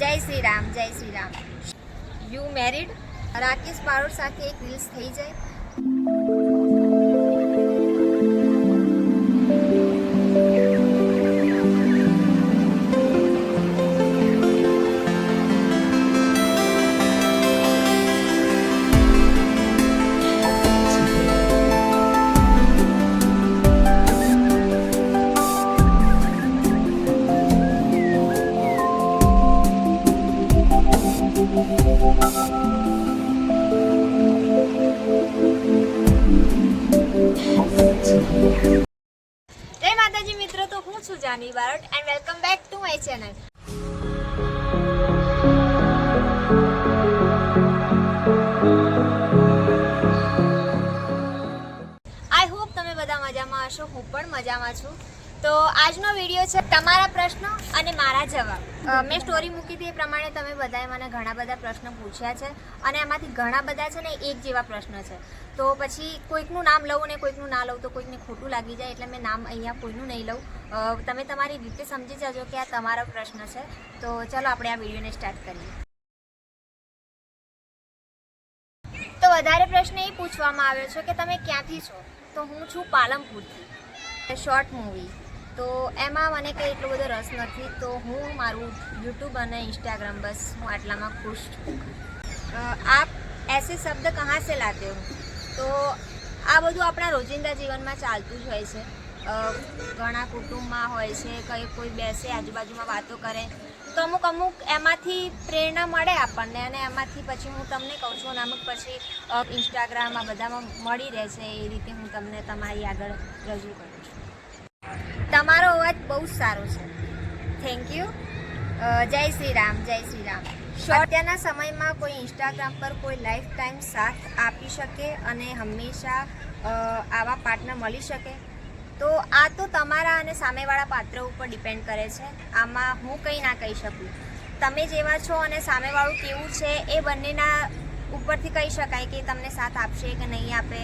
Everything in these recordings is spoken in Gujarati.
જય શ્રી રામ, જય શ્રી રામ. You married? રાકેશ બારોટ સાથે એક રીલ્સ થઈ જાય. જય માતાજી મિત્રો, તો હું છું Janvi Barot and welcome back to my channel. I hope તમે બધા મજામાં હશો. હું પણ મજામાં છું. તો આજનો વિડીયો છે તમારા પ્રશ્નો અને મારા જવાબ. મેં સ્ટોરી મૂકી હતી એ પ્રમાણે તમે બધાએ મને ઘણા બધા પ્રશ્નો પૂછ્યા છે અને એમાંથી ઘણા બધા છે ને એક જેવા પ્રશ્ન છે. તો પછી કોઈકનું નામ લઉં ને કોઈકનું ના લઉં તો કોઈકને ખોટું લાગી જાય, એટલે મેં નામ અહીંયા કોઈનું નહીં લઉં. તમે તમારી રીતે સમજી જજો કે આ તમારો પ્રશ્ન છે. તો ચલો આપણે આ વિડીયોને સ્ટાર્ટ કરીએ. તો વધારે પ્રશ્ન એ પૂછવામાં આવ્યો છે કે તમે ક્યાંથી છો? તો હું છું પાલનપુરથી. શોર્ટ મૂવી તો એમાં મને કંઈ એટલો બધો રસ નથી. તો હું મારું યુટ્યુબ અને ઇન્સ્ટાગ્રામ બસ હું આટલામાં ખુશ છું. આપ એસે શબ્દ કહાં સે લાતે હો? તો આ બધું આપણા રોજિંદા જીવનમાં ચાલતું જ હોય છે. ઘણા કુટુંબમાં હોય છે, કોઈ બેસે આજુબાજુમાં વાતો કરે તો અમુક એમાંથી પ્રેરણા મળે આપણને અને એમાંથી પછી હું તમને કહું છું અને અમુક પછી ઇન્સ્ટાગ્રામ આ બધામાં મળી રહે છે. એ રીતે હું તમને તમારી આગળ રજૂ કરું છું. તમારો અવાજ બહુ જ સારો છે. Thank you. જય શ્રી રામ, જય શ્રી રામ. અત્યારના સમયમાં કોઈ ઇન્સ્ટાગ્રામ પર કોઈ લાઈફ ટાઈમ સાથ આપી શકે અને હંમેશા આવા પાર્ટનર મળી શકે? તો આ તો તમારા અને સામેવાળા પાત્ર ઉપર ડિપેન્ડ કરે છે. આમાં હું કંઈ ના કહી શકું. તમે જેવા છો અને સામેવાળું કેવું છે એ બંનેના ઉપરથી કહી શકાય કે તમને સાથ આપશે કે નહીં આપે.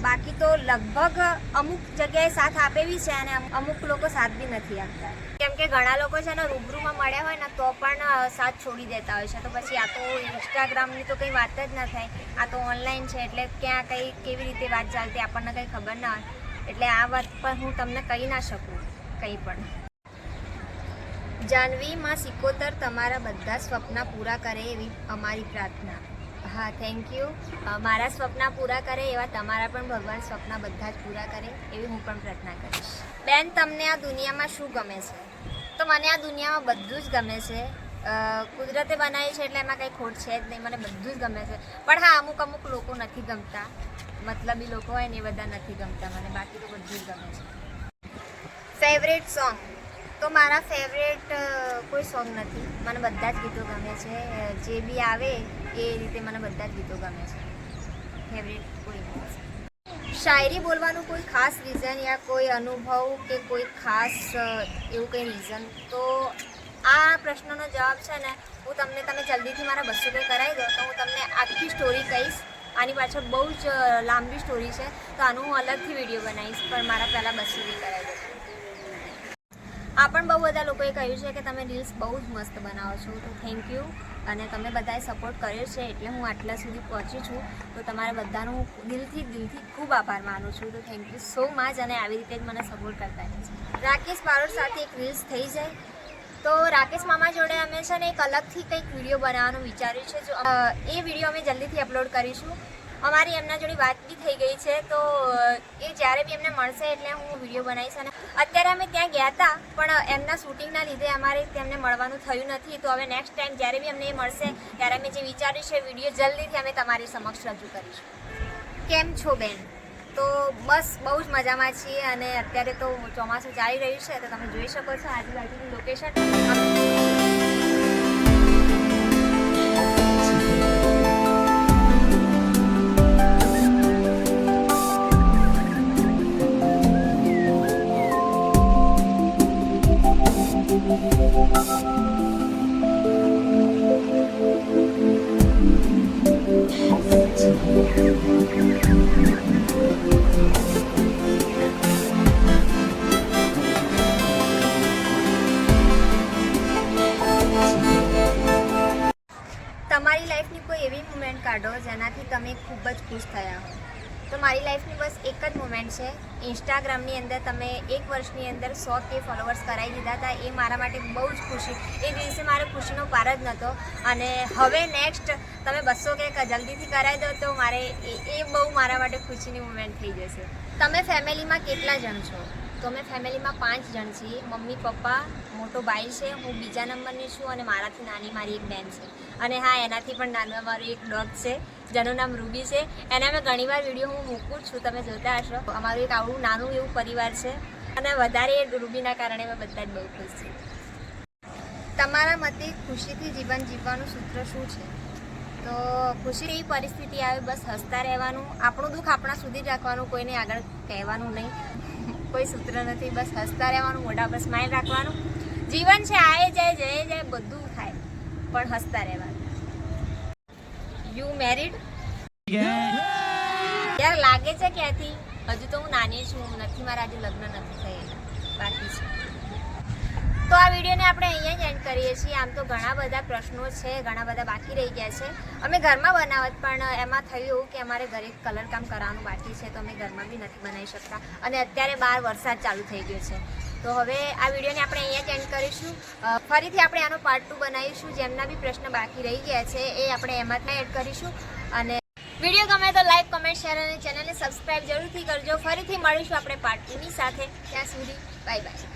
બાકી તો લગભગ અમુક જગ્યાએ સાથ આપે બી છે અને અમુક લોકો સાથ બી નથી આપતા. કેમ કે ઘણા લોકો છે ને રૂબરૂમાં મળ્યા હોય ને તો પણ સાથ છોડી દેતા હોય છે. તો પછી આ તો ઇન્સ્ટાગ્રામની તો કંઈ વાત જ ના થાય. આ તો ઓનલાઈન છે એટલે ક્યાં કંઈ કેવી રીતે વાત ચાલતી આપણને કંઈ ખબર ના હોય. એટલે આ વાત પર હું તમને કહી ના શકું કંઈ પણ. જાનવી માં સિકોતર તમારા બધા સ્વપ્ન પૂરા કરે એવી અમારી પ્રાર્થના. હા, થેન્ક યુ. મારા સ્વપ્ન પૂરા કરે એવા તમારા પણ ભગવાન સ્વપ્ન બધા જ પૂરા કરે એવી હું પણ પ્રાર્થના કરીશ. બેન, તમને આ દુનિયામાં શું ગમે છે? તો મને આ દુનિયામાં બધું જ ગમે છે. કુદરતે બનાવી છે એટલે એમાં કંઈ ખોટ છે જ નહીં. મને બધું જ ગમે છે. પણ હા, અમુક લોકો નથી ગમતા. મતલબી લોકો હોય ને એ બધા નથી ગમતા મને. બાકી તો બધું જ ગમે છે. Favourite song? તો મારા ફેવરેટ કોઈ સોંગ નથી. મને બધા જ ગીતો ગમે છે. જે બી આવે એ રીતે મને બધા જ ગીતો ગમે છે. ફેવરેટ કોઈ નથી. શાયરી બોલવાનું કોઈ ખાસ રીઝન યા કોઈ અનુભવ કે કોઈ ખાસ એવું કંઈ રીઝન? તો આ પ્રશ્નનો જવાબ છે ને તમે જલ્દીથી મારા 200 રૂપિયા કરાવી દો તો હું તમને આખી સ્ટોરી કહીશ. આની પાછળ બહુ જ લાંબી સ્ટોરી છે તો આનું હું અલગથી વિડીયો બનાવીશ. પણ મારા પહેલાં 200 રૂપિયા કરાવી દો. આ પણ બહુ બધા લોકોએ કહ્યું છે કે તમે રીલ્સ બહુ જ મસ્ત બનાવો છો. તો થેન્ક યુ. અને તમે બધાએ સપોર્ટ કર્યો છે એટલે હું આટલા સુધી પહોંચી છું. તો તમારા બધાનું દિલથી ખૂબ આભાર માનું છું. તો થેન્ક યુ સો મચ. અને આવી રીતે જ મને સપોર્ટ કરતા રહેજો. રાકેશ બારોટ સાથે એક રીલ્સ થઈ જાય? તો રાકેશ મામા જોડે અમે છે ને એક અલગથી કંઈક વિડીયો બનાવવાનું વિચાર્યું છે. જો એ વિડીયો અમે જલ્દીથી અપલોડ કરીશું. અમારી એમના જોડે વાત બી થઈ ગઈ છે. તો એ જ્યારે બી એમને મળશે એટલે હું વિડીયો બનાવીશ. અને અત્યારે અમે ત્યાં ગયા હતા પણ એમના શૂટિંગના લીધે અમારે તેમને મળવાનું થયું નથી. તો હવે નેક્સ્ટ ટાઈમ જ્યારે બી અમને એ મળશે ત્યારે અમે જે વિચાર્યું છે વિડીયો જલ્દીથી અમે તમારી સમક્ષ રજૂ કરીશું. કેમ છો બેન? તો બસ બહુ જ મજામાં છીએ. અને અત્યારે તો ચોમાસું ચાલી રહ્યું છે તો તમે જોઈ શકો છો આજુબાજુનું લોકેશન. તમારી લાઈફની કોઈ એવી મુમેન્ટ કાઢો જેનાથી તમે ખૂબ જ ખુશ થયા હો. તો મારી લાઈફની બસ એક જ મુમેન્ટ છે. ઇન્સ્ટાગ્રામની અંદર તમે 1 વર્ષની અંદર 100K ફોલોવર્સ કરાવી દીધા હતા. એ મારા માટે બહુ જ ખુશી, એ દિવસે મારો ખુશીનો પાર જ નહોતો. અને હવે નેક્સ્ટ તમે 200K જલ્દીથી કરાવી દો તો મારે એ બહુ મારા માટે ખુશીની મુમેન્ટ થઈ જશે. તમે ફેમિલીમાં કેટલા જણ છો? તો અમે ફેમિલીમાં 5 જણ છીએ. મમ્મી, પપ્પા, મોટો ભાઈ છે, હું બીજા નંબરની છું અને મારાથી નાની મારી એક બેન છે. અને હા, એનાથી પણ નાનો મારો એક ડોગ છે જેનું નામ રૂબી છે. એના મેં ઘણીવાર વિડીયો હું મૂકું છું, તમે જોતા હશો. અમારું એક આવું નાનું એવું પરિવાર છે અને વધારે રૂબીના કારણે અમે બધા જ બહુ ખુશ છીએ. તમારા મતે ખુશીથી જીવન જીવવાનું સૂત્ર શું છે? તો ખુશી એવી પરિસ્થિતિ આવે બસ હસતા રહેવાનું, આપણું દુઃખ આપણા સુધી જ રાખવાનું, કોઈને આગળ કહેવાનું નહીં. કોઈ સૂત્ર નથી, બસ હસતા રહેવાનું, મોઢા પર સ્માઇલ રાખવાનું. જીવન છે, આવે જાય જઈએ જાય બધું થાય, પણ હસતા રહેવાનું. You married? યાર લાગે છે ક્યાંથી? હજુ તો હું નાની છું, નથી, મારા આજે લગ્ન નથી થયેલા, બાકી છે. તો આ વિડીયોને આપણે અહીંયા જ એન્ડ કરીએ છીએ. આમ તો ઘણા બધા પ્રશ્નો છે, ઘણા બધા બાકી રહી ગયા છે. અમે ઘરમાં બનાવત, પણ એમાં થયું એવું કે અમારે ઘરે કલર કામ કરવાનું બાકી છે, તો અમે ઘરમાં બી નથી બનાવી શકતા. અને અત્યારે બહાર વરસાદ ચાલુ થઈ ગયો છે. તો હવે આ વિડીયોને આપણે અહીંયા જ એન્ડ કરીશું. ફરીથી આપણે આનો પાર્ટ 2 બનાવીશું. જેમના બી પ્રશ્ન બાકી રહી ગયા છે એ આપણે એમાં એડ કરીશું. અને વિડીયો ગમે તો લાઈક, કમેન્ટ, શેર અને ચેનલને સબસ્ક્રાઈબ જરૂરથી કરજો. ફરીથી મળીશું આપણે પાર્ટ 2 ની સાથે. ત્યાં સુધી બાય બાય.